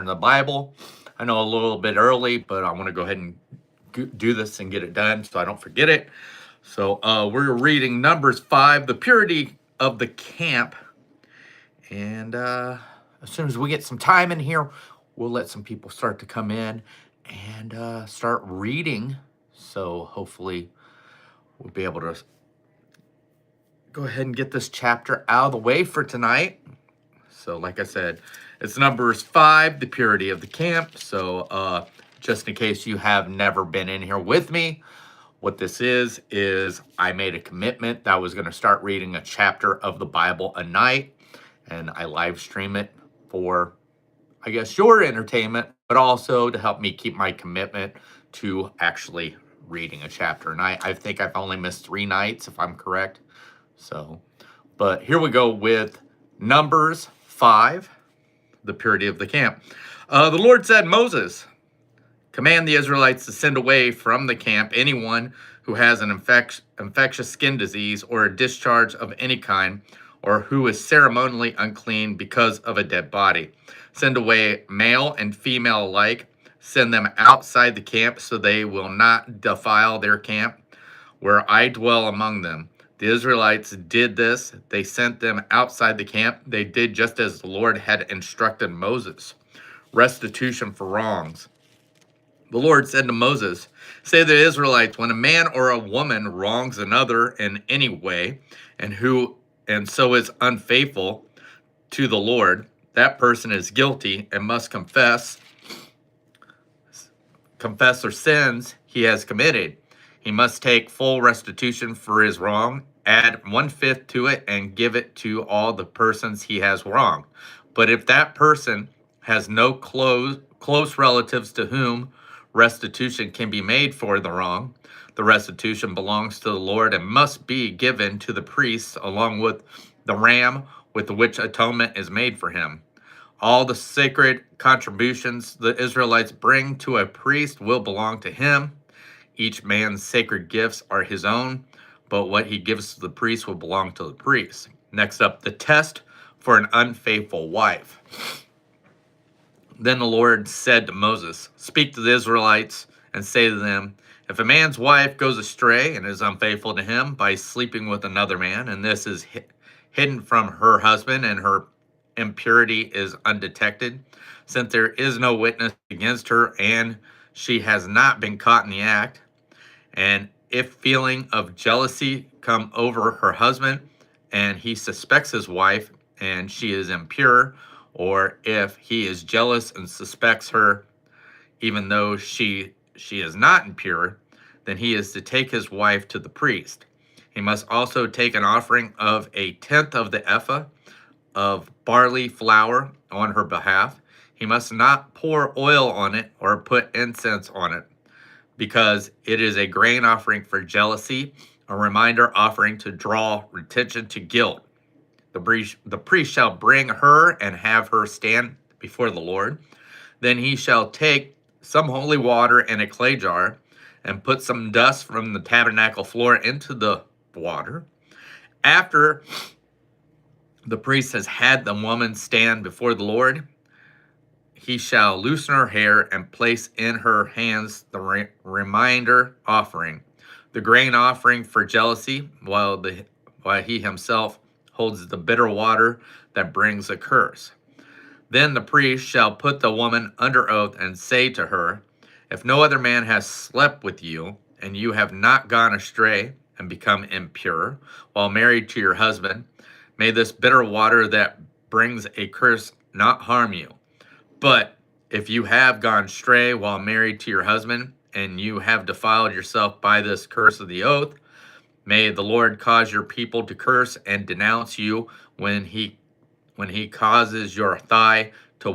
in the Bible. I know a little bit early, but I want to go ahead and do this and get it done so I don't forget it. So we're reading Numbers 5, the purity of the camp. And as soon as we get some time in here, we'll let some people start to come in and start reading. So hopefully we'll be able to go ahead and get this chapter out of the way for tonight. So like I said, it's Numbers 5, the purity of the camp. So just in case you have never been in here with me, what this is I made a commitment that I was going to start reading a chapter of the Bible a night, and I live stream it for, I guess, your entertainment, but also to help me keep my commitment to actually reading a chapter a night. I think I've only missed 3 nights, if I'm correct. So, but here we go with Numbers 5, the purity of the camp. The Lord said, Moses, command the Israelites to send away from the camp anyone who has an infectious skin disease or a discharge of any kind, or who is ceremonially unclean because of a dead body. Send away male and female alike. Send them outside the camp so they will not defile their camp, where I dwell among them. The Israelites did this. They sent them outside the camp. They did just as the Lord had instructed Moses. Restitution for wrongs. The Lord said to Moses, say to the Israelites, when a man or a woman wrongs another in any way, and so is unfaithful to the Lord, that person is guilty and must confess their sins he has committed. He must take full restitution for his wrong, add 1/5 to it, and give it to all the persons he has wronged. But if that person has no close relatives to whom restitution can be made for the wrong, the restitution belongs to the Lord and must be given to the priests along with the ram with which atonement is made for him. All the sacred contributions the Israelites bring to a priest will belong to him. Each man's sacred gifts are his own, but what he gives to the priest will belong to the priest. Next up, the test for an unfaithful wife. Then the Lord said to Moses, speak to the Israelites and say to them, if a man's wife goes astray and is unfaithful to him by sleeping with another man, and this is hidden from her husband and her impurity is undetected, since there is no witness against her and she has not been caught in the act, and if feeling of jealousy come over her husband and he suspects his wife and she is impure, or if he is jealous and suspects her even though she is not impure, then he is to take his wife to the priest. He must also take an offering of 1/10 of the ephah of barley flour on her behalf. He must not pour oil on it or put incense on it, because it is a grain offering for jealousy, a reminder offering to draw attention to guilt. The priest shall bring her and have her stand before the Lord. Then he shall take some holy water in a clay jar and put some dust from the tabernacle floor into the water. After the priest has had the woman stand before the Lord, he shall loosen her hair and place in her hands the reminder offering, the grain offering for jealousy, while he himself holds the bitter water that brings a curse. Then the priest shall put the woman under oath and say to her, if no other man has slept with you, and you have not gone astray and become impure while married to your husband, may this bitter water that brings a curse not harm you. But if you have gone astray while married to your husband, and you have defiled yourself by this curse of the oath, may the Lord cause your people to curse and denounce you when he causes your thigh to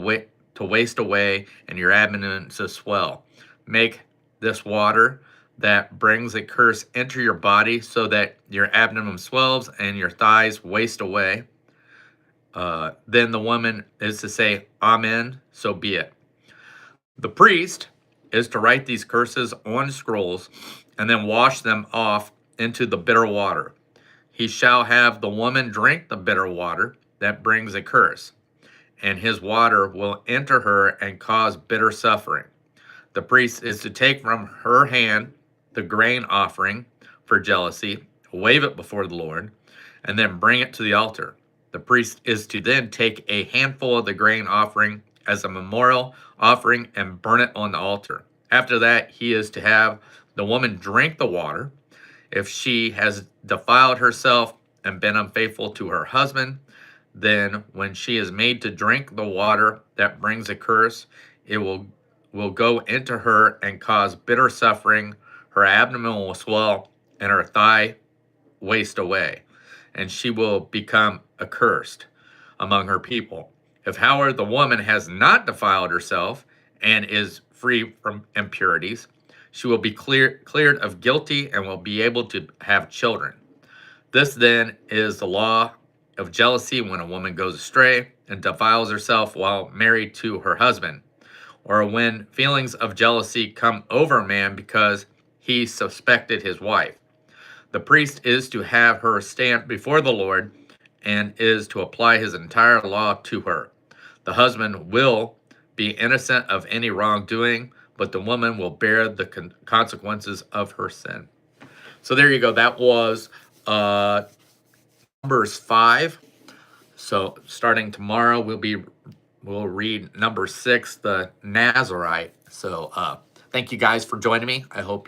waste away and your abdomen to swell. Make this water that brings a curse enter your body so that your abdomen swells and your thighs waste away. Then the woman is to say, Amen, so be it. The priest is to write these curses on scrolls and then wash them off into the bitter water. He shall have the woman drink the bitter water that brings a curse. and his water will enter her and cause bitter suffering. The priest is to take from her hand the grain offering for jealousy, wave it before the Lord, and then bring it to the altar. The priest is to then take a handful of the grain offering as a memorial offering and burn it on the altar. After that, he is to have the woman drink the water. If she has defiled herself and been unfaithful to her husband, then when she is made to drink the water that brings a curse, it will go into her and cause bitter suffering. Her abdomen will swell and her thigh waste away, and she will become accursed among her people. If, however, the woman has not defiled herself and is free from impurities, she will be cleared of guilty and will be able to have children. This then is the law of jealousy when a woman goes astray and defiles herself while married to her husband, or when feelings of jealousy come over a man because he suspected his wife. The priest is to have her stand before the Lord and is to apply his entire law to her. The husband will be innocent of any wrongdoing, but the woman will bear the consequences of her sin. So there you go. That was Numbers 5. So starting tomorrow, we'll read number 6, the Nazarite. So thank you guys for joining me. I hope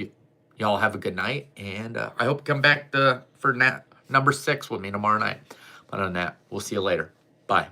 y'all have a good night, and I hope you come back for number 6 with me tomorrow night. But other than that, we'll see you later. Bye.